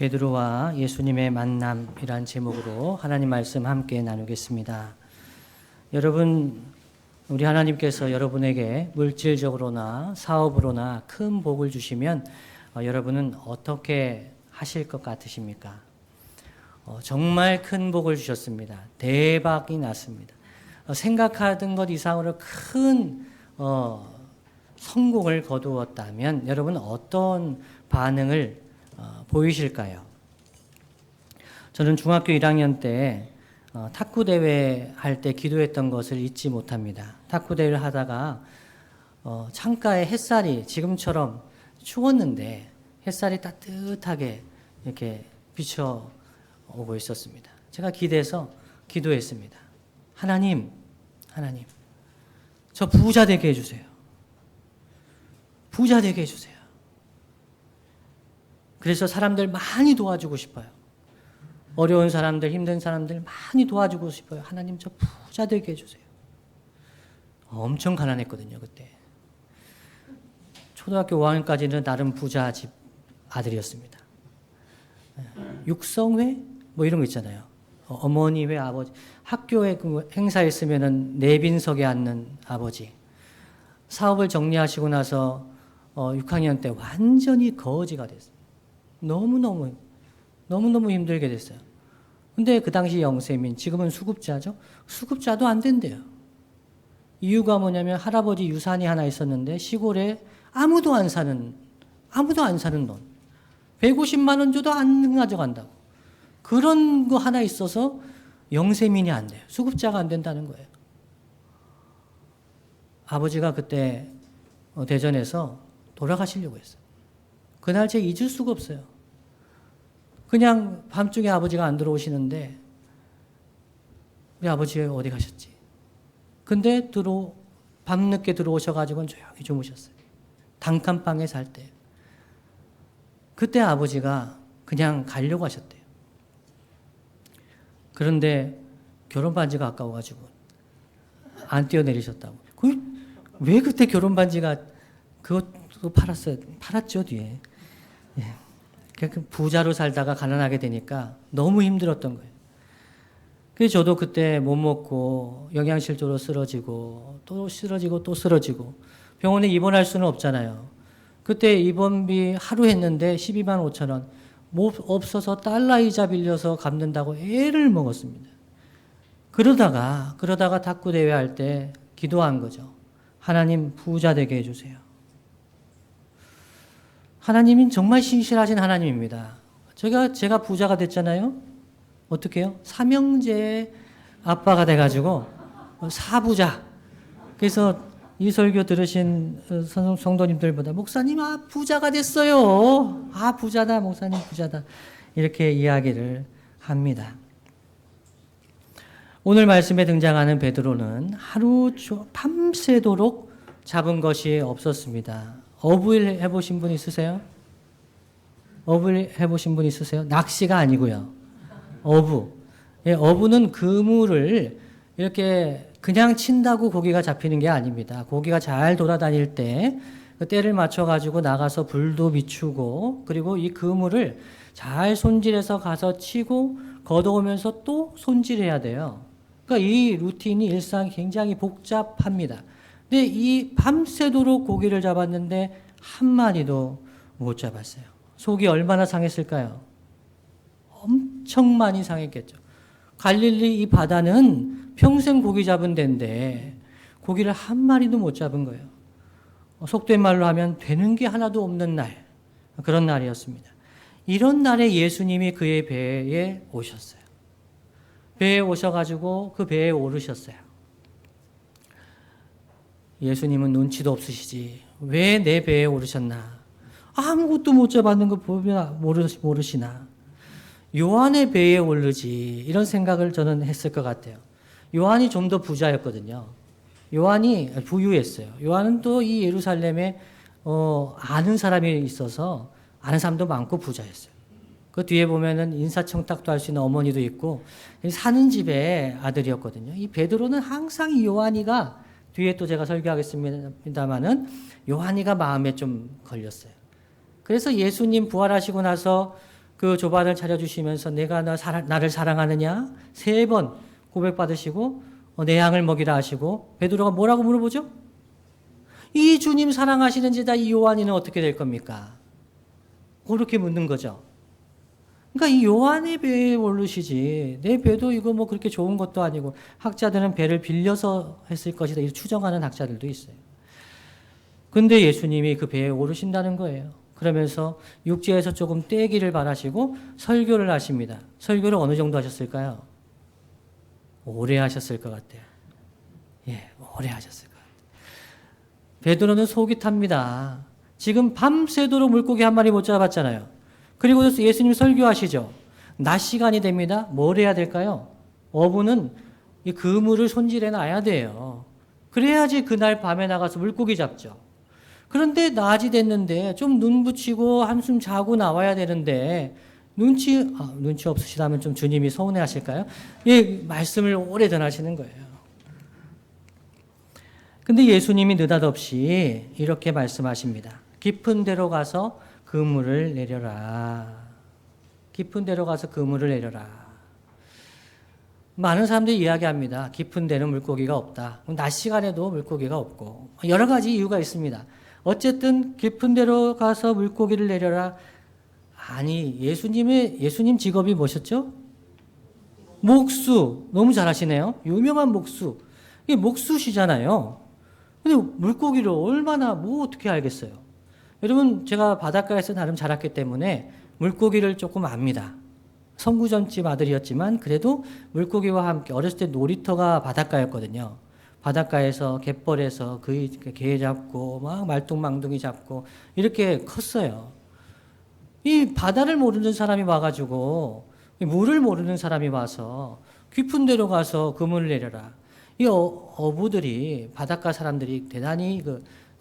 베드로와 예수님의 만남이란 제목으로 하나님 말씀 함께 나누겠습니다. 여러분, 우리 하나님께서 여러분에게 물질적으로나 사업으로나 큰 복을 주시면 여러분은 어떻게 하실 것 같으십니까? 정말 큰 복을 주셨습니다. 대박이 났습니다. 생각하던 것 이상으로 큰 성공을 거두었다면 여러분 어떤 반응을 보이실까요? 저는 중학교 1학년 때 탁구 대회 할 때 기도했던 것을 잊지 못합니다. 탁구 대회를 하다가 창가에 햇살이 지금처럼 추웠는데 햇살이 따뜻하게 이렇게 비춰오고 있었습니다. 제가 기대서 기도했습니다. 하나님, 저 부자 되게 해주세요. 부자 되게 해주세요. 그래서 사람들 많이 도와주고 싶어요. 어려운 사람들, 힘든 사람들 많이 도와주고 싶어요. 하나님 저 부자 되게 해주세요. 엄청 가난했거든요, 그때. 초등학교 5학년까지는 나름 부자 집 아들이었습니다. 육성회? 뭐 이런 거 있잖아요. 어머니 회, 아버지. 학교에 그 행사 있으면은 내빈석에 앉는 아버지. 사업을 정리하시고 나서 6학년 때 완전히 거지가 됐어요. 너무너무 힘들게 됐어요. 근데 그 당시 영세민, 지금은 수급자죠? 수급자도 안 된대요. 이유가 뭐냐면 할아버지 유산이 하나 있었는데 시골에 아무도 안 사는 돈. 150만 원 줘도 안 가져간다고. 그런 거 하나 있어서 영세민이 안 돼요. 수급자가 안 된다는 거예요. 아버지가 그때 대전에서 돌아가시려고 했어요. 그날 제가 잊을 수가 없어요. 그냥 밤중에 아버지가 안 들어오시는데 우리 아버지 어디 가셨지? 근데 밤늦게 들어오셔가지고 조용히 주무셨어요. 단칸방에 살 때. 그때 아버지가 그냥 가려고 하셨대요. 그런데 결혼 반지가 아까워가지고 안 뛰어내리셨다고. 왜 그때 결혼 반지가 그것도 팔았죠, 뒤에. 예. 부자로 살다가 가난하게 되니까 너무 힘들었던 거예요. 그래서 저도 그때 못 먹고 영양실조로 쓰러지고 또 쓰러지고 병원에 입원할 수는 없잖아요. 그때 입원비 하루 했는데 12만 5천 원. 없어서 달러 이자 빌려서 갚는다고 애를 먹었습니다. 그러다가 탁구 대회 할 때 기도한 거죠. 하나님 부자 되게 해주세요. 하나님은 정말 신실하신 하나님입니다. 제가 부자가 됐잖아요. 어떻게 해요? 삼형제 아빠가 돼가지고 사부자. 그래서 이 설교 들으신 성도님들보다 목사님 부자가 됐어요. 부자다 목사님 부자다. 이렇게 이야기를 합니다. 오늘 말씀에 등장하는 베드로는 하루 밤새도록 잡은 것이 없었습니다. 어부일 해보신 분 있으세요? 어부일 해보신 분 있으세요? 낚시가 아니고요. 어부. 예, 어부는 그물을 이렇게 그냥 친다고 고기가 잡히는 게 아닙니다. 고기가 잘 돌아다닐 때 그 때를 맞춰가지고 나가서 불도 비추고 그리고 이 그물을 잘 손질해서 가서 치고 걷어오면서 또 손질해야 돼요. 그러니까 이 루틴이 일상이 굉장히 복잡합니다. 근데 이 밤새도록 고기를 잡았는데 한 마리도 못 잡았어요. 속이 얼마나 상했을까요? 엄청 많이 상했겠죠. 갈릴리 이 바다는 평생 고기 잡은 데인데 고기를 한 마리도 못 잡은 거예요. 속된 말로 하면 되는 게 하나도 없는 날, 그런 날이었습니다. 이런 날에 예수님이 그의 배에 오셨어요. 배에 오셔가지고 그 배에 오르셨어요. 예수님은 눈치도 없으시지. 왜 내 배에 오르셨나? 아무것도 못 잡았는 거 보면 모르시나? 요한의 배에 오르지. 이런 생각을 저는 했을 것 같아요. 요한이 좀 더 부자였거든요. 요한이 부유했어요. 요한은 또 이 예루살렘에 아는 사람이 있어서 아는 사람도 많고 부자였어요. 그 뒤에 보면은 인사청탁도 할 수 있는 어머니도 있고 사는 집의 아들이었거든요. 이 베드로는 항상 이 요한이가 뒤에 또 제가 설교하겠습니다만은 요한이가 마음에 좀 걸렸어요. 그래서 예수님 부활하시고 나서 그 조반을 차려주시면서 내가 나를 사랑하느냐 3번 고백받으시고 내 양을 먹이라 하시고 베드로가 뭐라고 물어보죠? 이 주님 사랑하시는지 다 이 요한이는 어떻게 될 겁니까? 그렇게 묻는 거죠. 그러니까 이 요한의 배에 오르시지 내 배도 이거 뭐 그렇게 좋은 것도 아니고 학자들은 배를 빌려서 했을 것이다 이렇게 추정하는 학자들도 있어요. 근데 예수님이 그 배에 오르신다는 거예요. 그러면서 육지에서 조금 떼기를 바라시고 설교를 하십니다. 설교를 어느 정도 하셨을까요? 오래 하셨을 것 같아요. 예, 오래 하셨을 것 같아요. 베드로는 속이 탑니다. 지금 밤새도록 물고기 한 마리 못 잡았잖아요. 그리고 예수님 설교하시죠. 낮 시간이 됩니다. 뭘 해야 될까요? 어부는 이 그물을 손질해 놔야 돼요. 그래야지 그날 밤에 나가서 물고기 잡죠. 그런데 낮이 됐는데 좀 눈 붙이고 한숨 자고 나와야 되는데 눈치 없으시다면 좀 주님이 서운해 하실까요? 예, 말씀을 오래전 하시는 거예요. 근데 예수님이 느닷없이 이렇게 말씀하십니다. 깊은 데로 가서 그물을 내려라. 깊은 데로 가서 그물을 내려라. 많은 사람들이 이야기합니다. 깊은 데는 물고기가 없다. 낮 시간에도 물고기가 없고 여러 가지 이유가 있습니다. 어쨌든 깊은 데로 가서 물고기를 내려라. 아니 예수님 직업이 뭐셨죠? 목수. 너무 잘하시네요. 유명한 목수. 이게 목수시잖아요. 근데 물고기를 얼마나 어떻게 알겠어요? 여러분 제가 바닷가에서 나름 자랐기 때문에 물고기를 조금 압니다. 선구점집 아들이었지만 그래도 물고기와 함께 어렸을 때 놀이터가 바닷가였거든요. 바닷가에서 갯벌에서 게 잡고 막 말똥망둥이 잡고 이렇게 컸어요. 이 바다를 모르는 사람이 와가지고 물을 모르는 사람이 와서 깊은 데로 가서 그물을 내려라. 이 어부들이 바닷가 사람들이 대단히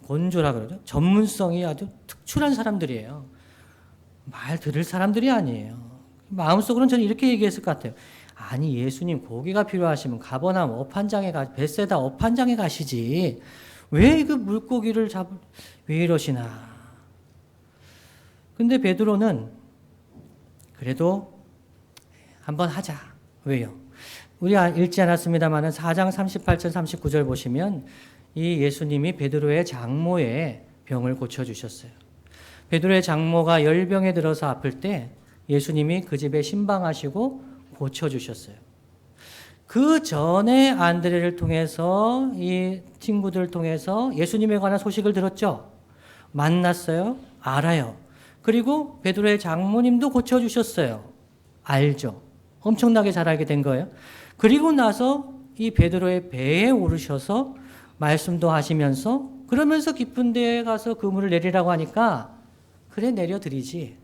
곤조라 그러죠. 전문성이 아주 특출한 사람들이에요. 말 들을 사람들이 아니에요. 마음속으로는 저는 이렇게 얘기했을 것 같아요. 아니 예수님 고기가 필요하시면 가버나움 업한장에 벳세다 업한장에 가시지 왜 그 물고기를 왜 이러시나. 근데 베드로는 그래도 한번 하자. 왜요? 우리 읽지 않았습니다만 4장 38절 39절 보시면 이 예수님이 베드로의 장모의 병을 고쳐주셨어요. 베드로의 장모가 열병에 들어서 아플 때 예수님이 그 집에 신방하시고 고쳐주셨어요. 그 전에 안드레를 통해서 이 친구들을 통해서 예수님에 관한 소식을 들었죠. 만났어요. 알아요. 그리고 베드로의 장모님도 고쳐주셨어요. 알죠. 엄청나게 잘 알게 된 거예요. 그리고 나서 이 베드로의 배에 오르셔서 말씀도 하시면서 그러면서 깊은 데에 가서 그물을 내리라고 하니까 그래 내려드리지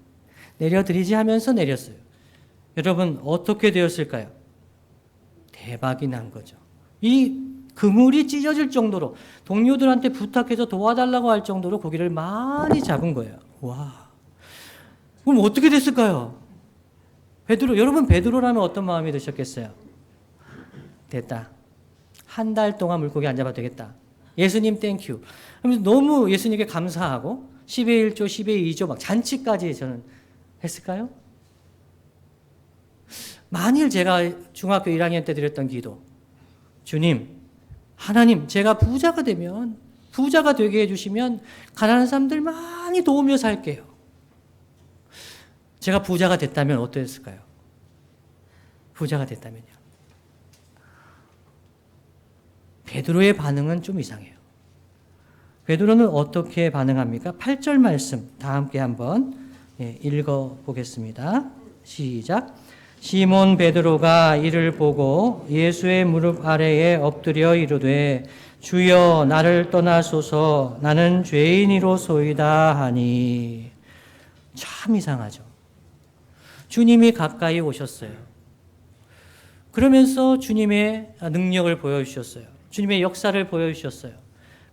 하면서 내렸어요. 여러분 어떻게 되었을까요? 대박이 난 거죠. 이 그물이 찢어질 정도로 동료들한테 부탁해서 도와달라고 할 정도로 고기를 많이 잡은 거예요. 와, 그럼 어떻게 됐을까요? 여러분 베드로라면 어떤 마음이 드셨겠어요? 됐다. 한 달 동안 물고기 안 잡아도 되겠다. 예수님 땡큐. 하면서 너무 예수님께 감사하고 10의 1조, 10의 2조 막 잔치까지 저는 했을까요? 만일 제가 중학교 1학년 때 드렸던 기도, 주님, 하나님, 제가 부자가 되게 해주시면 가난한 사람들 많이 도우며 살게요. 제가 부자가 됐다면 어땠을까요? 부자가 됐다면요. 베드로의 반응은 좀 이상해요. 베드로는 어떻게 반응합니까? 8절 말씀 다 함께 한번 읽어보겠습니다. 시작. 시몬 베드로가 이를 보고 예수의 무릎 아래에 엎드려 이르되 주여 나를 떠나소서 나는 죄인이로소이다 하니. 참 이상하죠. 주님이 가까이 오셨어요. 그러면서 주님의 능력을 보여주셨어요. 주님의 역사를 보여주셨어요.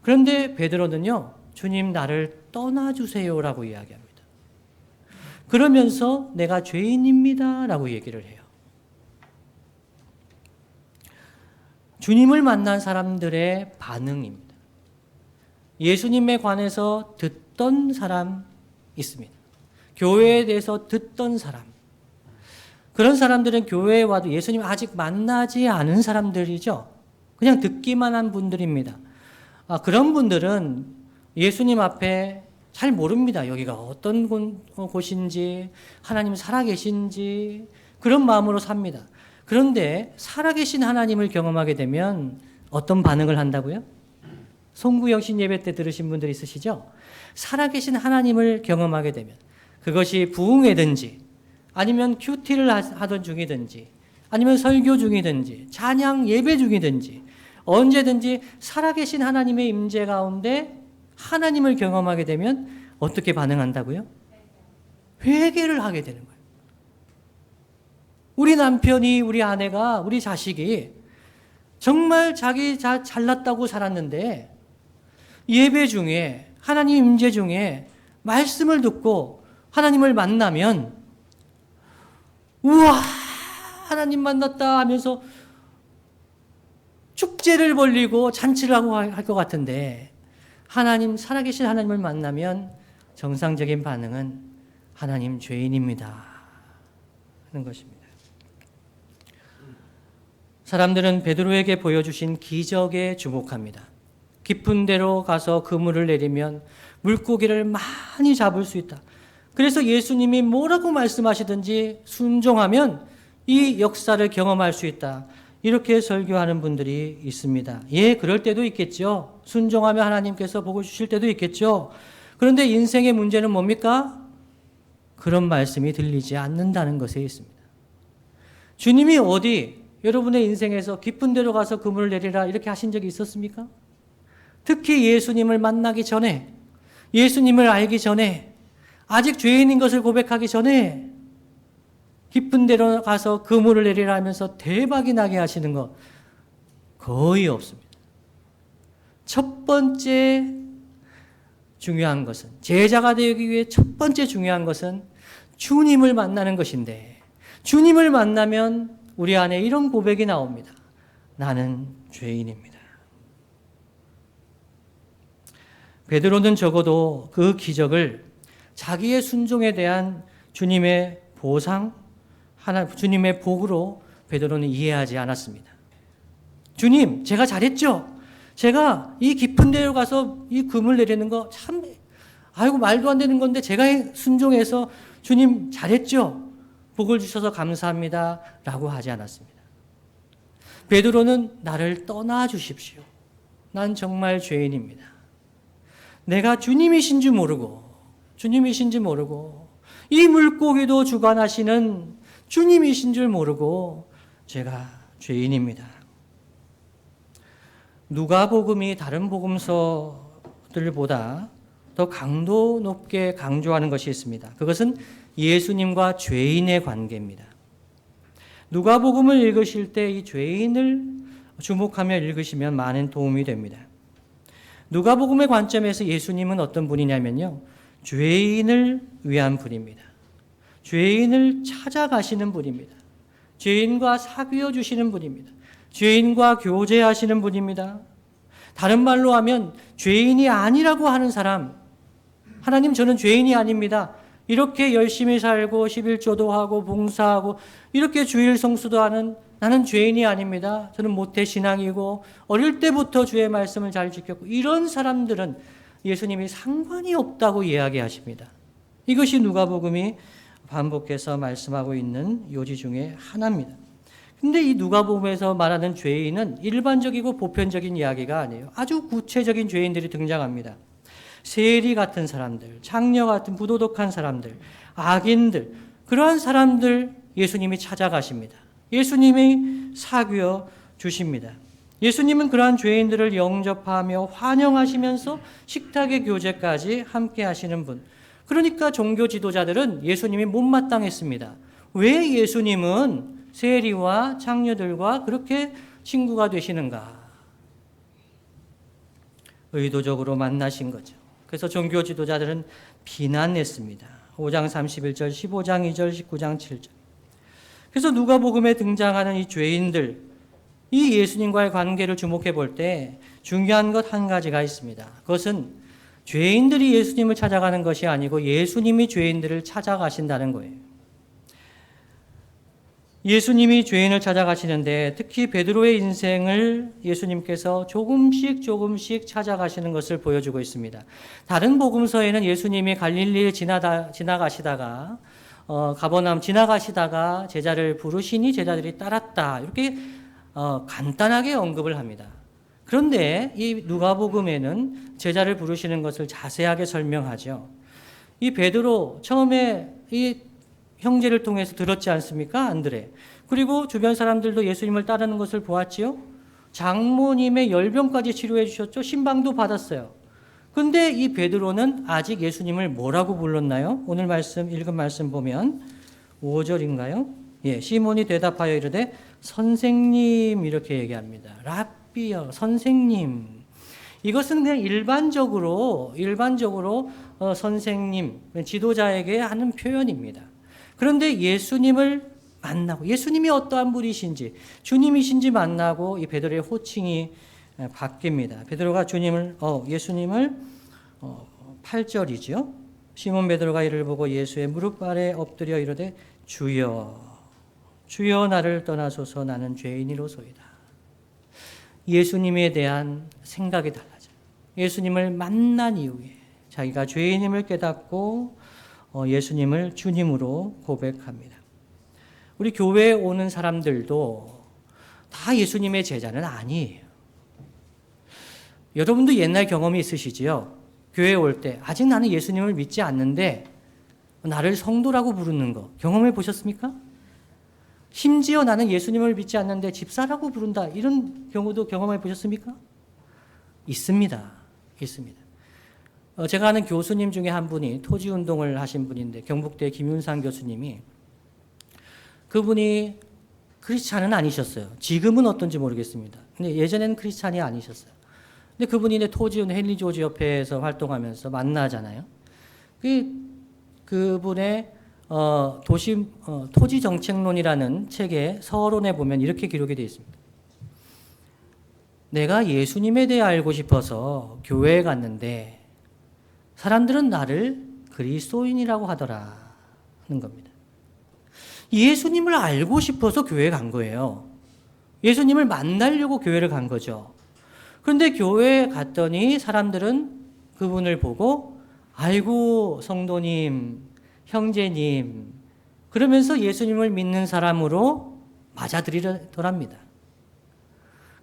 그런데 베드로는요, 주님 나를 떠나주세요라고 이야기합니다. 그러면서 내가 죄인입니다 라고 얘기를 해요. 주님을 만난 사람들의 반응입니다. 예수님에 관해서 듣던 사람 있습니다. 교회에 대해서 듣던 사람. 그런 사람들은 교회에 와도 예수님 아직 만나지 않은 사람들이죠. 그냥 듣기만 한 분들입니다. 그런 분들은 예수님 앞에 잘 모릅니다. 여기가 어떤 곳인지, 하나님 살아계신지, 그런 마음으로 삽니다. 그런데 살아계신 하나님을 경험하게 되면 어떤 반응을 한다고요? 송구영신 예배 때 들으신 분들 있으시죠? 살아계신 하나님을 경험하게 되면 그것이 부흥회든지 아니면 큐티를 하던 중이든지 아니면 설교 중이든지 찬양 예배 중이든지 언제든지 살아계신 하나님의 임재 가운데 하나님을 경험하게 되면 어떻게 반응한다고요? 회개를 하게 되는 거예요. 우리 남편이, 우리 아내가, 우리 자식이 정말 자기 잘났다고 살았는데 예배 중에 하나님 임재 중에 말씀을 듣고 하나님을 만나면 우와 하나님 만났다 하면서 축제를 벌리고 잔치를 하고 할 것 같은데 살아계신 하나님을 만나면 정상적인 반응은 하나님 죄인입니다 하는 것입니다. 사람들은 베드로에게 보여주신 기적에 주목합니다. 깊은 데로 가서 그물을 내리면 물고기를 많이 잡을 수 있다. 그래서 예수님이 뭐라고 말씀하시든지 순종하면 이 역사를 경험할 수 있다. 이렇게 설교하는 분들이 있습니다. 예, 그럴 때도 있겠죠. 순종하면 하나님께서 복을 주실 때도 있겠죠. 그런데 인생의 문제는 뭡니까? 그런 말씀이 들리지 않는다는 것에 있습니다. 주님이 어디 여러분의 인생에서 깊은 데로 가서 그물을 내리라 이렇게 하신 적이 있었습니까? 특히 예수님을 만나기 전에, 예수님을 알기 전에, 아직 죄인인 것을 고백하기 전에 깊은 데로 가서 그물을 내리라 하면서 대박이 나게 하시는 것 거의 없습니다. 첫 번째 중요한 것은, 제자가 되기 위해 첫 번째 중요한 것은 주님을 만나는 것인데, 주님을 만나면 우리 안에 이런 고백이 나옵니다. 나는 죄인입니다. 베드로는 적어도 그 기적을 자기의 순종에 대한 주님의 보상, 주님의 복으로 베드로는 이해하지 않았습니다. 주님, 제가 잘했죠? 제가 이 깊은 데로 가서 이 금을 내리는 거 참, 말도 안 되는 건데 제가 순종해서 주님 잘했죠? 복을 주셔서 감사합니다. 라고 하지 않았습니다. 베드로는 나를 떠나 주십시오. 난 정말 죄인입니다. 내가 주님이신 줄 모르고 이 물고기도 주관하시는 주님이신 줄 모르고 제가 죄인입니다. 누가복음이 다른 복음서들보다 더 강도 높게 강조하는 것이 있습니다. 그것은 예수님과 죄인의 관계입니다. 누가복음을 읽으실 때 이 죄인을 주목하며 읽으시면 많은 도움이 됩니다. 누가복음의 관점에서 예수님은 어떤 분이냐면요, 죄인을 위한 분입니다. 죄인을 찾아가시는 분입니다. 죄인과 사귀어 주시는 분입니다. 죄인과 교제하시는 분입니다. 다른 말로 하면 죄인이 아니라고 하는 사람, 하나님 저는 죄인이 아닙니다. 이렇게 열심히 살고 11조도 하고 봉사하고 이렇게 주일 성수도 하는 나는 죄인이 아닙니다. 저는 모태신앙이고 어릴 때부터 주의 말씀을 잘 지켰고 이런 사람들은 예수님이 상관이 없다고 이야기하십니다. 이것이 누가복음이 반복해서 말씀하고 있는 요지 중에 하나입니다. 근데 이 누가복음에서 말하는 죄인은 일반적이고 보편적인 이야기가 아니에요. 아주 구체적인 죄인들이 등장합니다. 세리 같은 사람들, 장녀 같은 부도덕한 사람들, 악인들, 그러한 사람들 예수님이 찾아가십니다. 예수님이 사귀어 주십니다. 예수님은 그러한 죄인들을 영접하며 환영하시면서 식탁의 교제까지 함께 하시는 분. 그러니까 종교 지도자들은 예수님이 못마땅했습니다. 왜 예수님은 세리와 장녀들과 그렇게 친구가 되시는가? 의도적으로 만나신 거죠. 그래서 종교 지도자들은 비난했습니다. 5장 31절, 15장 2절, 19장 7절. 그래서 누가복음에 등장하는 이 죄인들, 이 예수님과의 관계를 주목해 볼 때 중요한 것 한 가지가 있습니다. 그것은 죄인들이 예수님을 찾아가는 것이 아니고 예수님이 죄인들을 찾아가신다는 거예요. 예수님이 죄인을 찾아가시는데 특히 베드로의 인생을 예수님께서 조금씩 찾아가시는 것을 보여주고 있습니다. 다른 복음서에는 예수님이 갈릴리에 지나가시다가 가버나움 지나가시다가 제자를 부르시니 제자들이 따랐다 이렇게 간단하게 언급을 합니다. 그런데 이 누가복음에는 제자를 부르시는 것을 자세하게 설명하죠. 이 베드로 처음에 이 형제를 통해서 들었지 않습니까? 안드레. 그리고 주변 사람들도 예수님을 따르는 것을 보았지요. 장모님의 열병까지 치료해 주셨죠. 신방도 받았어요. 근데 이 베드로는 아직 예수님을 뭐라고 불렀나요? 오늘 읽은 말씀 보면 5절인가요? 예, 시몬이 대답하여 이르되 선생님 이렇게 얘기합니다. 랍비여, 선생님. 이것은 그냥 일반적으로 선생님, 지도자에게 하는 표현입니다. 그런데 예수님을 만나고 예수님이 어떠한 분이신지 주님이신지 만나고 이 베드로의 호칭이 바뀝니다. 베드로가 예수님을 8절이죠. 시몬 베드로가 이를 보고 예수의 무릎 아래 엎드려 이르되 주여 주여 나를 떠나소서 나는 죄인이로소이다. 예수님에 대한 생각이 달라져요. 예수님을 만난 이후에 자기가 죄인임을 깨닫고 예수님을 주님으로 고백합니다. 우리 교회에 오는 사람들도 다 예수님의 제자는 아니에요. 여러분도 옛날 경험이 있으시지요? 교회에 올 때 아직 나는 예수님을 믿지 않는데 나를 성도라고 부르는 거 경험해 보셨습니까? 심지어 나는 예수님을 믿지 않는데 집사라고 부른다 이런 경우도 경험해 보셨습니까? 있습니다. 제가 아는 교수님 중에 한 분이 토지운동을 하신 분인데 경북대 김윤상 교수님이 그분이 크리스찬은 아니셨어요. 지금은 어떤지 모르겠습니다. 근데 예전에는 크리스찬이 아니셨어요. 근데 그분이 토지운동 헨리 조지 협회에서 활동하면서 만나잖아요. 그분의 토지정책론이라는 책의 서론에 보면 이렇게 기록이 되어 있습니다. 내가 예수님에 대해 알고 싶어서 교회에 갔는데 사람들은 나를 그리스도인이라고 하더라는 겁니다. 예수님을 알고 싶어서 교회에 간 거예요. 예수님을 만나려고 교회를 간 거죠. 그런데 교회에 갔더니 사람들은 그분을 보고 아이고 성도님, 형제님 그러면서 예수님을 믿는 사람으로 맞아들이더랍니다.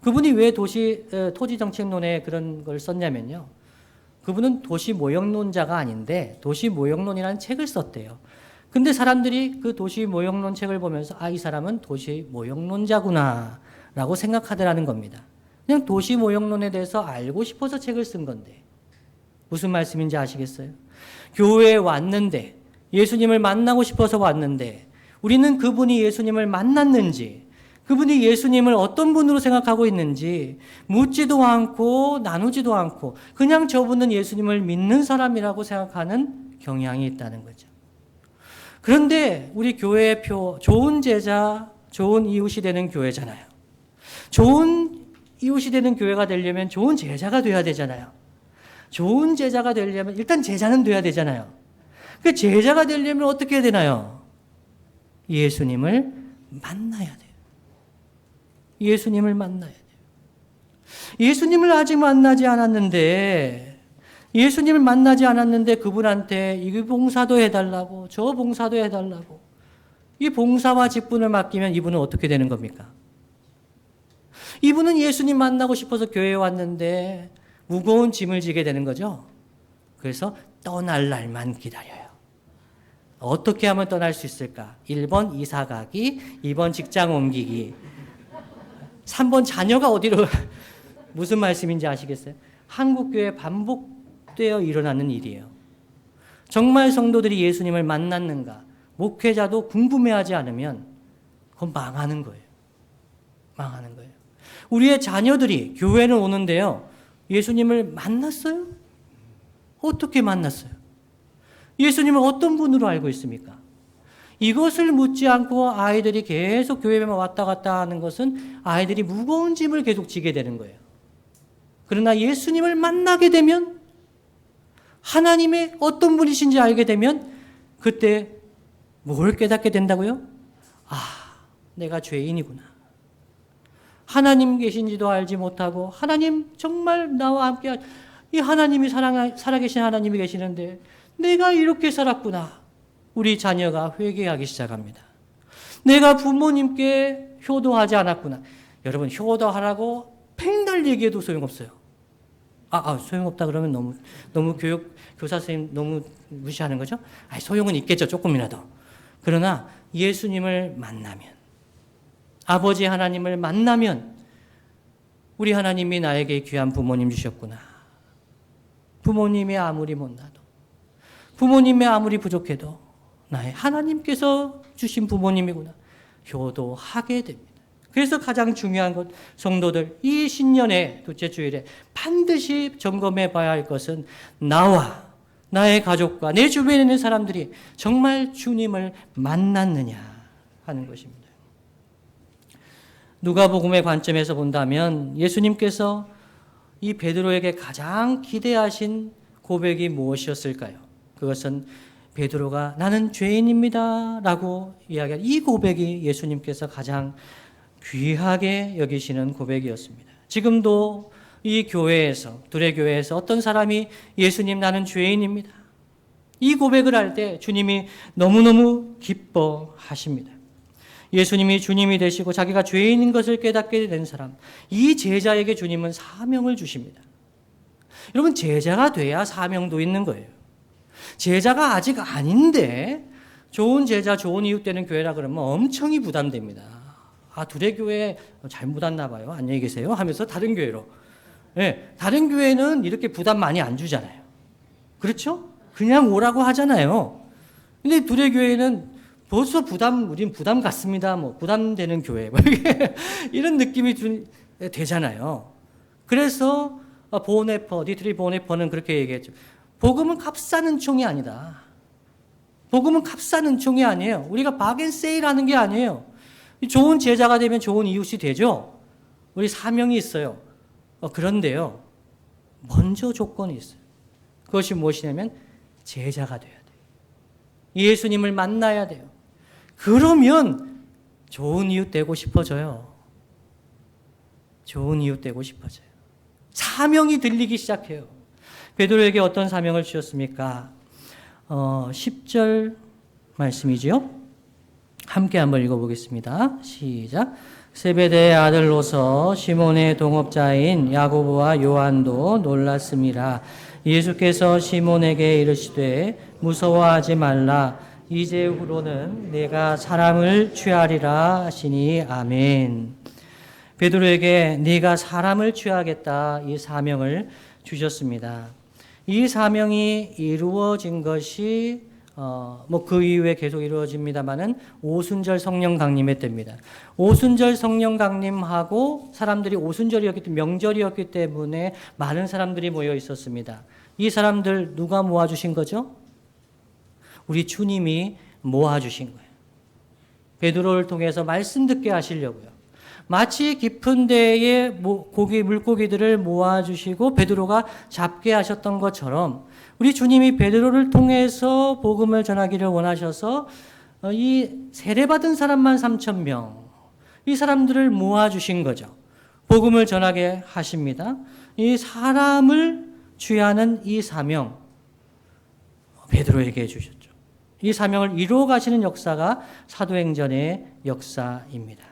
그분이 왜 토지정책론에 그런 걸 썼냐면요. 그분은 도시모형론자가 아닌데 도시모형론이라는 책을 썼대요. 근데 사람들이 그 도시모형론 책을 보면서 이 사람은 도시모형론자구나 라고 생각하더라는 겁니다. 그냥 도시모형론에 대해서 알고 싶어서 책을 쓴 건데 무슨 말씀인지 아시겠어요? 교회에 왔는데 예수님을 만나고 싶어서 왔는데 우리는 그분이 예수님을 만났는지 그분이 예수님을 어떤 분으로 생각하고 있는지 묻지도 않고 나누지도 않고 그냥 저분은 예수님을 믿는 사람이라고 생각하는 경향이 있다는 거죠. 그런데 우리 교회의 좋은 제자, 좋은 이웃이 되는 교회잖아요. 좋은 이웃이 되는 교회가 되려면 좋은 제자가 돼야 되잖아요. 좋은 제자가 되려면 일단 제자는 돼야 되잖아요. 그 제자가 되려면 어떻게 해야 되나요? 예수님을 만나야 돼요. 예수님을 만나야 돼요. 예수님을 아직 만나지 않았는데 그분한테 이 봉사도 해달라고 저 봉사도 해달라고 이 봉사와 직분을 맡기면 이분은 어떻게 되는 겁니까? 이분은 예수님 만나고 싶어서 교회에 왔는데 무거운 짐을 지게 되는 거죠. 그래서 떠날 날만 기다려요. 어떻게 하면 떠날 수 있을까? 1번 이사 가기, 2번 직장 옮기기, 3번 자녀가 어디로 무슨 말씀인지 아시겠어요? 한국교회에 반복되어 일어나는 일이에요. 정말 성도들이 예수님을 만났는가? 목회자도 궁금해하지 않으면 그건 망하는 거예요. 우리의 자녀들이 교회는 오는데요. 예수님을 만났어요? 어떻게 만났어요? 예수님을 어떤 분으로 알고 있습니까? 이것을 묻지 않고 아이들이 계속 교회에만 왔다 갔다 하는 것은 아이들이 무거운 짐을 계속 지게 되는 거예요. 그러나 예수님을 만나게 되면 하나님의 어떤 분이신지 알게 되면 그때 뭘 깨닫게 된다고요? 내가 죄인이구나. 하나님 계신지도 알지 못하고 하나님 정말 나와 함께 이 하나님이 살아계신 하나님이 계시는데 내가 이렇게 살았구나. 우리 자녀가 회개하기 시작합니다. 내가 부모님께 효도하지 않았구나. 여러분 효도하라고 팽달 얘기해도 소용없어요. 소용없다 그러면 너무 교사 선생님 너무 무시하는 거죠? 소용은 있겠죠. 조금이라도. 그러나 예수님을 만나면 아버지 하나님을 만나면 우리 하나님이 나에게 귀한 부모님 주셨구나. 부모님이 아무리 못나도 부모님이 아무리 부족해도 나의 하나님께서 주신 부모님이구나. 효도하게 됩니다. 그래서 가장 중요한 것 성도들 이 신년의 둘째 주일에 반드시 점검해 봐야 할 것은 나와 나의 가족과 내 주변에 있는 사람들이 정말 주님을 만났느냐 하는 것입니다. 누가복음의 관점에서 본다면 예수님께서 이 베드로에게 가장 기대하신 고백이 무엇이었을까요? 그것은 베드로가 나는 죄인입니다 라고 이야기한 이 고백이 예수님께서 가장 귀하게 여기시는 고백이었습니다. 지금도 이 교회에서 둘의 교회에서 어떤 사람이 예수님 나는 죄인입니다. 이 고백을 할 때 주님이 너무너무 기뻐하십니다. 예수님이 주님이 되시고 자기가 죄인인 것을 깨닫게 된 사람, 이 제자에게 주님은 사명을 주십니다. 여러분 제자가 돼야 사명도 있는 거예요. 제자가 아직 아닌데 좋은 제자, 좋은 이웃 되는 교회라 그러면 엄청이 부담됩니다. 둘의 교회 잘못 왔나 봐요. 안녕히 계세요 하면서 다른 교회로. 다른 교회는 이렇게 부담 많이 안 주잖아요. 그렇죠? 그냥 오라고 하잖아요. 근데 둘의 교회는 벌써 우린 부담 같습니다. 부담되는 교회. 이런 느낌이 되잖아요. 그래서 디트리 보네퍼는 그렇게 얘기했죠. 복음은 값싸는 총이 아니다. 복음은 값싸는 총이 아니에요. 우리가 바겐세일 하는 게 아니에요. 좋은 제자가 되면 좋은 이웃이 되죠. 우리 사명이 있어요. 그런데요. 먼저 조건이 있어요. 그것이 무엇이냐면 제자가 돼야 돼요. 예수님을 만나야 돼요. 그러면 좋은 이웃 되고 싶어져요. 좋은 이웃 되고 싶어져요. 사명이 들리기 시작해요. 베드로에게 어떤 사명을 주셨습니까? 10절 말씀이지요. 함께 한번 읽어보겠습니다. 시작. 세베대의 아들로서 시몬의 동업자인 야고보와 요한도 놀랐음이라. 예수께서 시몬에게 이르시되 무서워하지 말라. 이제후로는 내가 사람을 취하리라 하시니 아멘. 베드로에게 네가 사람을 취하겠다 이 사명을 주셨습니다. 이 사명이 이루어진 것이 그 이후에 계속 이루어집니다만은 오순절 성령 강림의 때입니다. 오순절 성령 강림하고 사람들이 명절이었기 때문에 많은 사람들이 모여 있었습니다. 이 사람들 누가 모아주신 거죠? 우리 주님이 모아주신 거예요. 베드로를 통해서 말씀 듣게 하시려고요. 마치 깊은 데에 물고기들을 모아주시고 베드로가 잡게 하셨던 것처럼 우리 주님이 베드로를 통해서 복음을 전하기를 원하셔서 이 세례받은 사람만 3,000명 이 사람들을 모아주신 거죠. 복음을 전하게 하십니다. 이 사람을 취하는 이 사명 베드로에게 주셨죠. 이 사명을 이루어 가시는 역사가 사도행전의 역사입니다.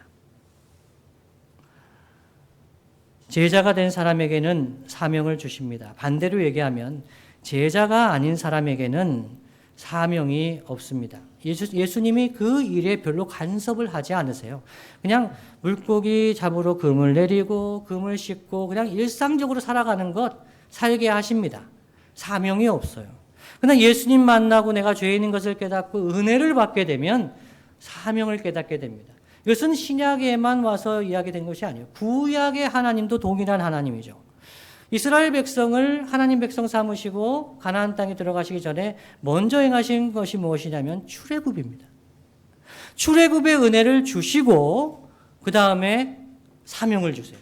제자가 된 사람에게는 사명을 주십니다. 반대로 얘기하면 제자가 아닌 사람에게는 사명이 없습니다. 예수님이 그 일에 별로 간섭을 하지 않으세요. 그냥 물고기 잡으러 금을 내리고 금을 싣고 그냥 일상적으로 살아가는 것 살게 하십니다. 사명이 없어요. 그러나 예수님 만나고 내가 죄인인 것을 깨닫고 은혜를 받게 되면 사명을 깨닫게 됩니다. 이것은 신약에만 와서 이야기된 것이 아니에요. 구약의 하나님도 동일한 하나님이죠. 이스라엘 백성을 하나님 백성 삼으시고 가나안 땅에 들어가시기 전에 먼저 행하신 것이 무엇이냐면 출애굽입니다. 출애굽의 은혜를 주시고 그 다음에 사명을 주세요.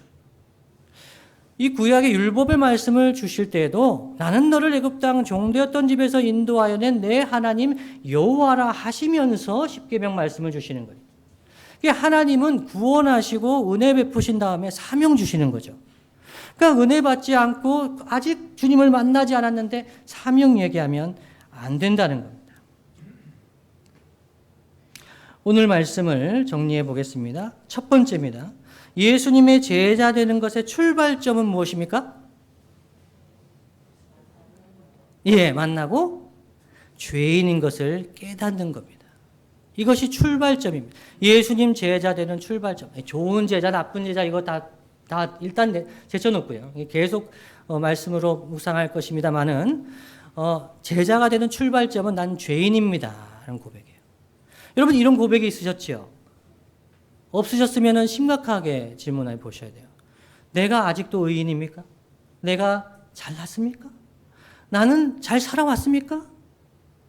이 구약의 율법의 말씀을 주실 때에도 나는 너를 애굽 땅 종되었던 집에서 인도하여 낸 내 하나님 여호와라 하시면서 십계명 말씀을 주시는 거예요. 하나님은 구원하시고 은혜 베푸신 다음에 사명 주시는 거죠. 그러니까 은혜 받지 않고 아직 주님을 만나지 않았는데 사명 얘기하면 안 된다는 겁니다. 오늘 말씀을 정리해 보겠습니다. 첫 번째입니다. 예수님의 제자 되는 것의 출발점은 무엇입니까? 만나고 죄인인 것을 깨닫는 겁니다. 이것이 출발점입니다. 예수님 제자 되는 출발점. 좋은 제자, 나쁜 제자 이거 다 일단 제쳐놓고요. 계속 말씀으로 묵상할 것입니다만은 제자가 되는 출발점은 난 죄인입니다. 라는 고백이에요. 여러분 이런 고백이 있으셨지요? 없으셨으면 심각하게 질문해 보셔야 돼요. 내가 아직도 의인입니까? 내가 잘났습니까? 나는 잘 살아왔습니까?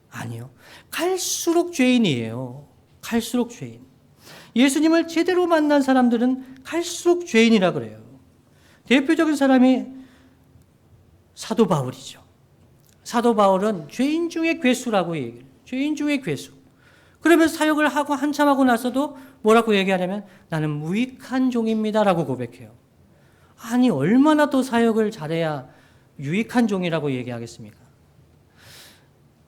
아니요. 갈수록 죄인이에요. 갈수록 죄인. 예수님을 제대로 만난 사람들은 갈수록 죄인이라 그래요. 대표적인 사람이 사도 바울이죠. 사도 바울은 죄인 중에 괴수라고 얘기해요. 죄인 중에 괴수. 그러면서 사역을 하고 한참 하고 나서도 뭐라고 얘기하냐면 나는 무익한 종입니다라고 고백해요. 아니 얼마나 더 사역을 잘해야 유익한 종이라고 얘기하겠습니까?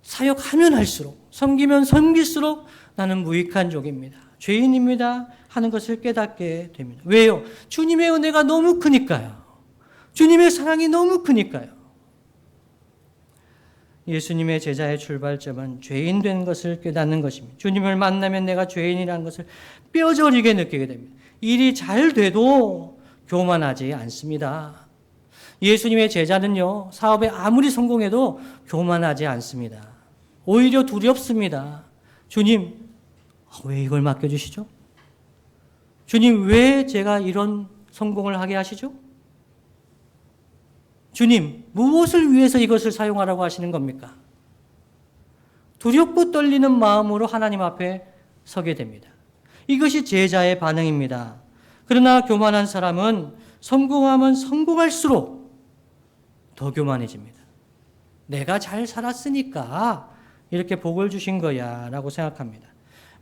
사역하면 할수록, 섬기면 섬길수록 나는 무익한 종입니다. 죄인입니다 하는 것을 깨닫게 됩니다. 왜요? 주님의 은혜가 너무 크니까요. 주님의 사랑이 너무 크니까요. 예수님의 제자의 출발점은 죄인 된 것을 깨닫는 것입니다. 주님을 만나면 내가 죄인이라는 것을 뼈저리게 느끼게 됩니다. 일이 잘 돼도 교만하지 않습니다. 예수님의 제자는요, 사업에 아무리 성공해도 교만하지 않습니다. 오히려 두렵습니다. 주님, 왜 이걸 맡겨주시죠? 주님, 왜 제가 이런 성공을 하게 하시죠? 주님, 무엇을 위해서 이것을 사용하라고 하시는 겁니까? 두렵고 떨리는 마음으로 하나님 앞에 서게 됩니다. 이것이 제자의 반응입니다. 그러나 교만한 사람은 성공하면 성공할수록 더 교만해집니다. 내가 잘 살았으니까 이렇게 복을 주신 거야 라고 생각합니다.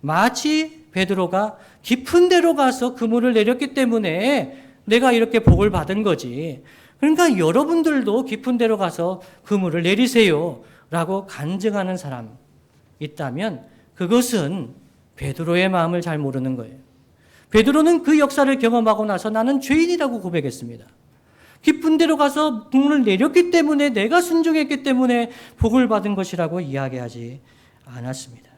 마치 베드로가 깊은 데로 가서 그물을 내렸기 때문에 내가 이렇게 복을 받은 거지. 그러니까 여러분들도 깊은 데로 가서 그물을 내리세요 라고 간증하는 사람 있다면 그것은 베드로의 마음을 잘 모르는 거예요. 베드로는 그 역사를 경험하고 나서 나는 죄인이라고 고백했습니다. 깊은 데로 가서 그물을 내렸기 때문에 내가 순종했기 때문에 복을 받은 것이라고 이야기하지 않았습니다.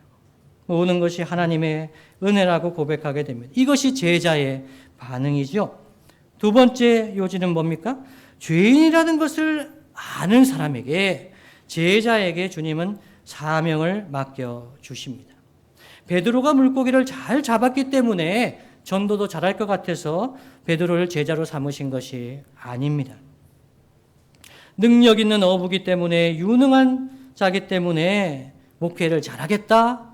모든 것이 하나님의 은혜라고 고백하게 됩니다. 이것이 제자의 반응이죠. 두 번째 요지는 뭡니까? 죄인이라는 것을 아는 사람에게, 제자에게 주님은 사명을 맡겨주십니다. 베드로가 물고기를 잘 잡았기 때문에 전도도 잘할 것 같아서 베드로를 제자로 삼으신 것이 아닙니다. 능력 있는 어부기 때문에, 유능한 자기 때문에 목회를 잘하겠다,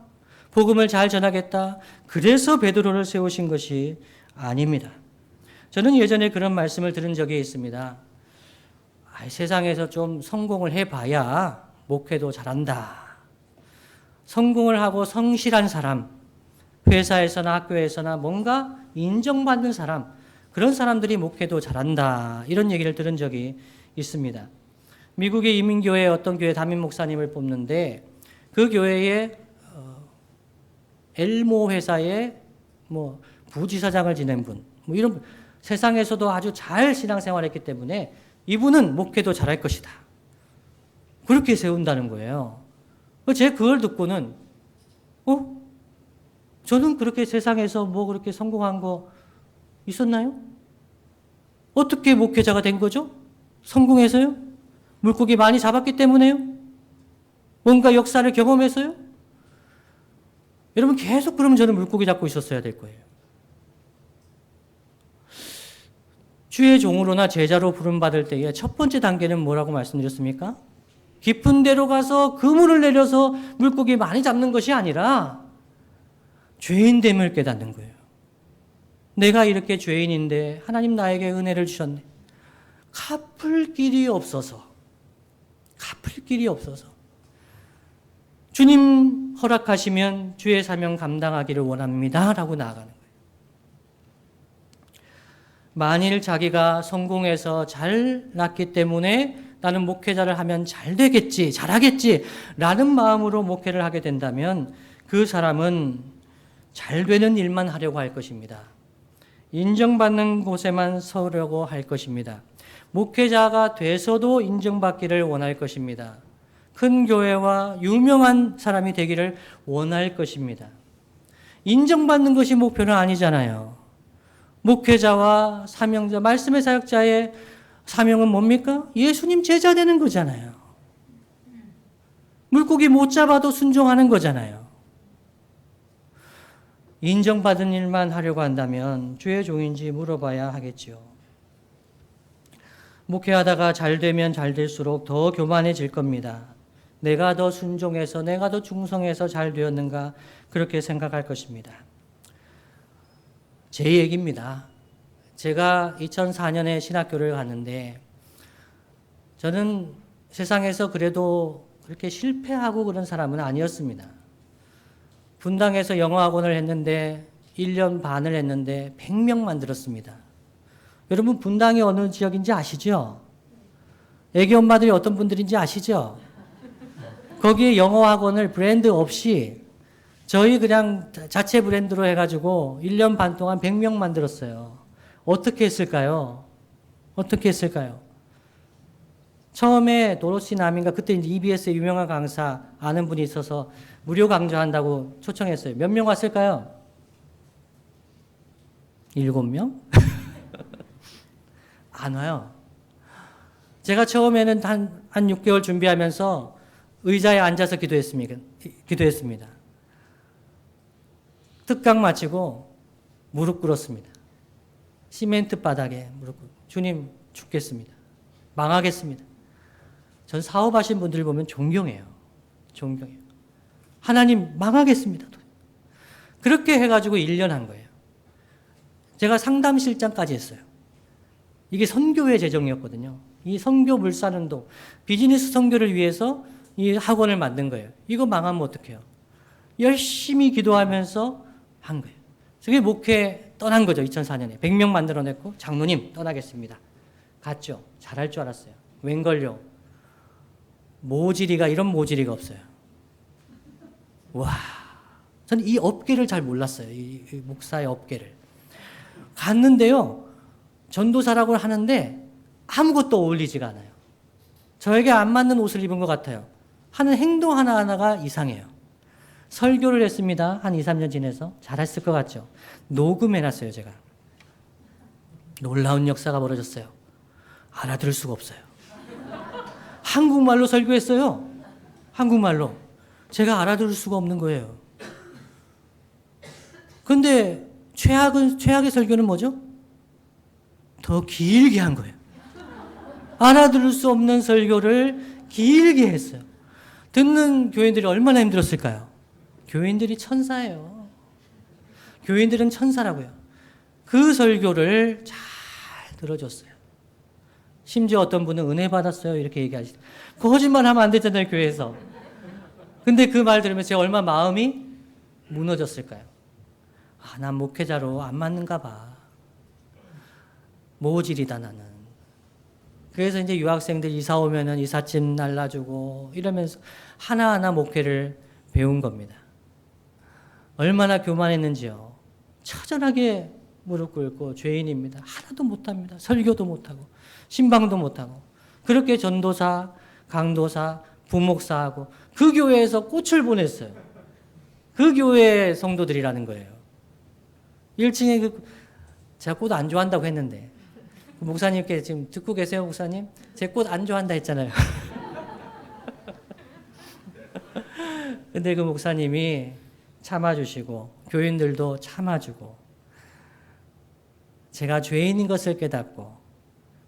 복음을 잘 전하겠다, 그래서 베드로를 세우신 것이 아닙니다. 저는 예전에 그런 말씀을 들은 적이 있습니다. 세상에서 좀 성공을 해봐야 목회도 잘한다. 성공을 하고 성실한 사람, 회사에서나 학교에서나 뭔가 인정받는 사람, 그런 사람들이 목회도 잘한다. 이런 얘기를 들은 적이 있습니다. 미국의 이민교회 어떤 교회 담임 목사님을 뽑는데 그 교회에 엘모 회사의 부지사장을 지낸 분, 이런 세상에서도 아주 잘 신앙생활했기 때문에 이분은 목회도 잘할 것이다. 그렇게 세운다는 거예요. 제가 그걸 듣고는 저는 그렇게 세상에서 그렇게 성공한 거 있었나요? 어떻게 목회자가 된 거죠? 성공해서요? 물고기 많이 잡았기 때문에요? 뭔가 역사를 경험해서요? 여러분 계속 그러면 저는 물고기 잡고 있었어야 될 거예요. 주의 종으로나 제자로 부름받을 때의 첫 번째 단계는 뭐라고 말씀드렸습니까? 깊은 데로 가서 그물을 내려서 물고기 많이 잡는 것이 아니라 죄인됨을 깨닫는 거예요. 내가 이렇게 죄인인데 하나님 나에게 은혜를 주셨네. 갚을 길이 없어서 주님 허락하시면 주의 사명 감당하기를 원합니다 라고 나아가는 거예요. 만일 자기가 성공해서 잘났기 때문에 나는 목회자를 하면 잘 되겠지, 잘하겠지 라는 마음으로 목회를 하게 된다면 그 사람은 잘 되는 일만 하려고 할 것입니다. 인정받는 곳에만 서려고 할 것입니다. 목회자가 돼서도 인정받기를 원할 것입니다. 큰 교회와 유명한 사람이 되기를 원할 것입니다. 인정받는 것이 목표는 아니잖아요. 목회자와 사명자, 말씀의 사역자의 사명은 뭡니까? 예수님 제자 되는 거잖아요. 물고기 못 잡아도 순종하는 거잖아요. 인정받은 일만 하려고 한다면 주의 종인지 물어봐야 하겠지요. 목회하다가 잘 되면 잘 될수록 더 교만해질 겁니다. 내가 더 순종해서, 내가 더 충성해서 잘 되었는가 그렇게 생각할 것입니다. 제 얘기입니다. 제가 2004년에 신학교를 갔는데 저는 세상에서 그래도 그렇게 실패하고 그런 사람은 아니었습니다. 분당에서 영어학원을 했는데 1년 반을 했는데 100명 만들었습니다. 여러분 분당이 어느 지역인지 아시죠? 애기 엄마들이 어떤 분들인지 아시죠? 거기에 영어학원을 브랜드 없이 저희 그냥 자체 브랜드로 해가지고 1년 반 동안 100명 만들었어요. 어떻게 했을까요? 어떻게 했을까요? 처음에 도로시 남인가 그때 이제 EBS의 유명한 강사 아는 분이 있어서 무료 강좌한다고 초청했어요. 몇 명 왔을까요? 7명? 안 와요. 제가 처음에는 한 6개월 준비하면서 의자에 앉아서 기도했습니다. 특강 마치고 무릎 꿇었습니다. 시멘트 바닥에 무릎 꿇고 주님 죽겠습니다. 망하겠습니다. 전 사업하신 분들 보면 존경해요. 존경해요. 하나님 망하겠습니다. 그렇게 해가지고 1년 한 거예요. 제가 상담실장까지 했어요. 이게 선교회 재정이었거든요. 이 선교 물사는도 비즈니스 선교를 위해서 이 학원을 만든 거예요. 이거 망하면 어떡해요? 열심히 기도하면서 한 거예요. 그게 목회 떠난 거죠. 2004년에. 100명 만들어냈고 장로님 떠나겠습니다. 갔죠. 잘할 줄 알았어요. 웬걸요? 모지리가 이런 모지리가 없어요. 와, 저는 이 업계를 잘 몰랐어요. 이 목사의 업계를. 갔는데요. 전도사라고 하는데 아무것도 어울리지가 않아요. 저에게 안 맞는 옷을 입은 것 같아요. 하는 행동 하나하나가 이상해요. 설교를 했습니다. 한 2, 3년 지내서. 잘했을 것 같죠? 녹음해놨어요, 제가. 놀라운 역사가 벌어졌어요. 알아들을 수가 없어요. 한국말로 설교했어요. 한국말로. 제가 알아들을 수가 없는 거예요. 근데 최악의 설교는 뭐죠? 더 길게 한 거예요. 알아들을 수 없는 설교를 길게 했어요. 듣는 교인들이 얼마나 힘들었을까요? 교인들이 천사예요. 교인들은 천사라고요. 그 설교를 잘 들어줬어요. 심지어 어떤 분은 은혜 받았어요. 이렇게 얘기하시죠. 거짓말 하면 안 되잖아요, 교회에서. 근데 그 말 들으면서 제가 얼마나 마음이 무너졌을까요? 아, 난 목회자로 안 맞는가 봐. 모질이다, 나는. 그래서 이제 유학생들 이사 오면은 이삿짐 날라주고 이러면서 하나하나 목회를 배운 겁니다. 얼마나 교만했는지요. 처절하게 무릎 꿇고 죄인입니다. 하나도 못합니다. 설교도 못하고 신방도 못하고 그렇게 전도사, 강도사, 부목사하고 그 교회에서 꽃을 보냈어요. 그 교회 성도들이라는 거예요. 1층에 제가 꽃 안 좋아한다고 했는데 목사님께 지금 듣고 계세요, 목사님? 제 꽃 안 좋아한다 했잖아요. 근데 그 목사님이 참아주시고 교인들도 참아주고 제가 죄인인 것을 깨닫고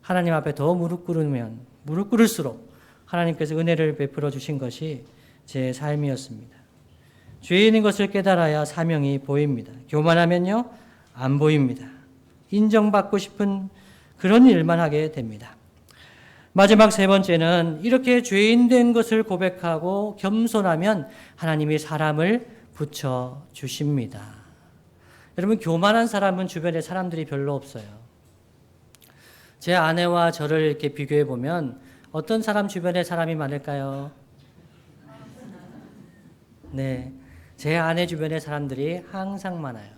하나님 앞에 더 무릎 꿇을수록 하나님께서 은혜를 베풀어 주신 것이 제 삶이었습니다. 죄인인 것을 깨달아야 사명이 보입니다. 교만하면요, 안 보입니다. 인정받고 싶은 그런 일만 하게 됩니다. 마지막 세 번째는 이렇게 죄인 된 것을 고백하고 겸손하면 하나님이 사람을 붙여 주십니다. 여러분, 교만한 사람은 주변에 사람들이 별로 없어요. 제 아내와 저를 이렇게 비교해 보면 어떤 사람 주변에 사람이 많을까요? 네, 제 아내 주변에 사람들이 항상 많아요.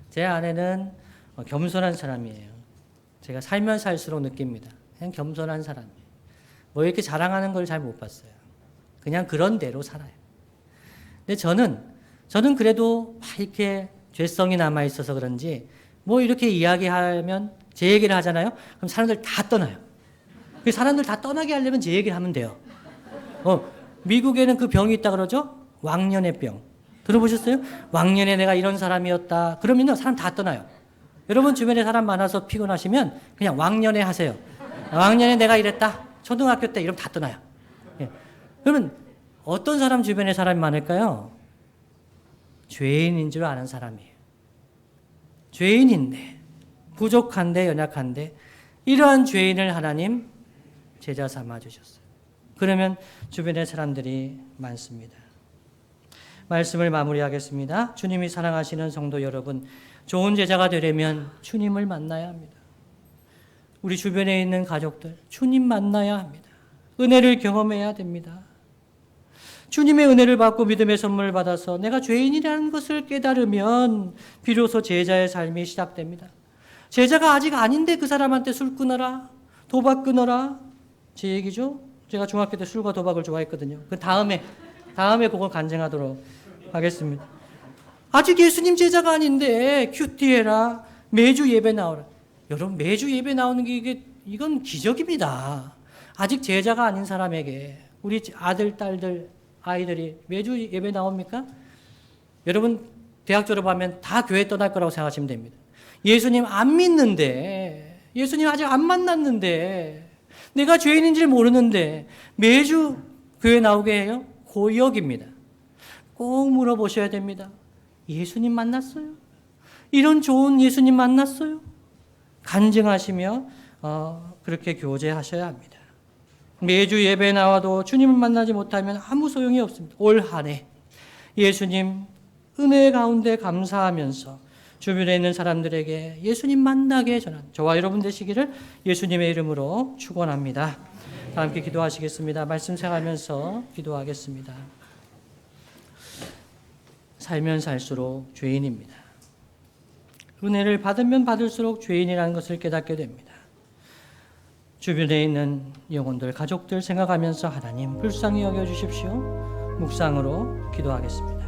제 아내는 겸손한 사람이에요. 제가 살면 살수록 느낍니다. 그냥 겸손한 사람이에요. 뭐 이렇게 자랑하는 걸 잘 못 봤어요. 그냥 그런 대로 살아요. 근데 저는 그래도 막 이렇게 죄성이 남아 있어서 그런지 뭐 이렇게 이야기하면 제 얘기를 하잖아요. 그럼 사람들 다 떠나요. 그 사람들 다 떠나게 하려면 제 얘기를 하면 돼요. 미국에는 그 병이 있다 그러죠? 왕년의 병. 들어보셨어요? 왕년에 내가 이런 사람이었다. 그러면요, 사람 다 떠나요. 여러분 주변에 사람 많아서 피곤하시면 그냥 왕년에 하세요. 왕년에 내가 이랬다. 초등학교 때 이러면 다 떠나요. 예. 그러면 어떤 사람 주변에 사람이 많을까요? 죄인인 줄 아는 사람이에요. 죄인인데, 부족한데, 연약한데, 이러한 죄인을 하나님 제자 삼아 주셨어요. 그러면 주변에 사람들이 많습니다. 말씀을 마무리하겠습니다. 주님이 사랑하시는 성도 여러분, 좋은 제자가 되려면 주님을 만나야 합니다. 우리 주변에 있는 가족들, 주님 만나야 합니다. 은혜를 경험해야 됩니다. 주님의 은혜를 받고 믿음의 선물을 받아서 내가 죄인이라는 것을 깨달으면 비로소 제자의 삶이 시작됩니다. 제자가 아직 아닌데 그 사람한테 술 끊어라, 도박 끊어라. 제 얘기죠? 제가 중학교 때 술과 도박을 좋아했거든요. 그 다음에 그걸 간증하도록 하겠습니다. 아직 예수님 제자가 아닌데 큐티해라, 매주 예배 나오라. 여러분, 매주 예배 나오는 게 이건 기적입니다. 아직 제자가 아닌 사람에게 우리 아들, 딸들, 아이들이 매주 예배 나옵니까? 여러분, 대학 졸업하면 다 교회 떠날 거라고 생각하시면 됩니다. 예수님 안 믿는데, 예수님 아직 안 만났는데, 내가 죄인인 줄 모르는데 매주 교회 나오게 해요? 고역입니다. 꼭 물어보셔야 됩니다. 예수님 만났어요? 이런 좋은 예수님 만났어요? 간증하시며 그렇게 교제하셔야 합니다. 매주 예배 나와도 주님을 만나지 못하면 아무 소용이 없습니다. 올 한 해 예수님 은혜 가운데 감사하면서 주변에 있는 사람들에게 예수님 만나게 전한 저와 여러분 되시기를 예수님의 이름으로 축원합니다. 다 함께 기도하시겠습니다. 말씀 생각하면서 기도하겠습니다. 살면 살수록 죄인입니다. 은혜를 받으면 받을수록 죄인이라는 것을 깨닫게 됩니다. 주변에 있는 영혼들, 가족들 생각하면서 하나님 불쌍히 여겨주십시오. 묵상으로 기도하겠습니다.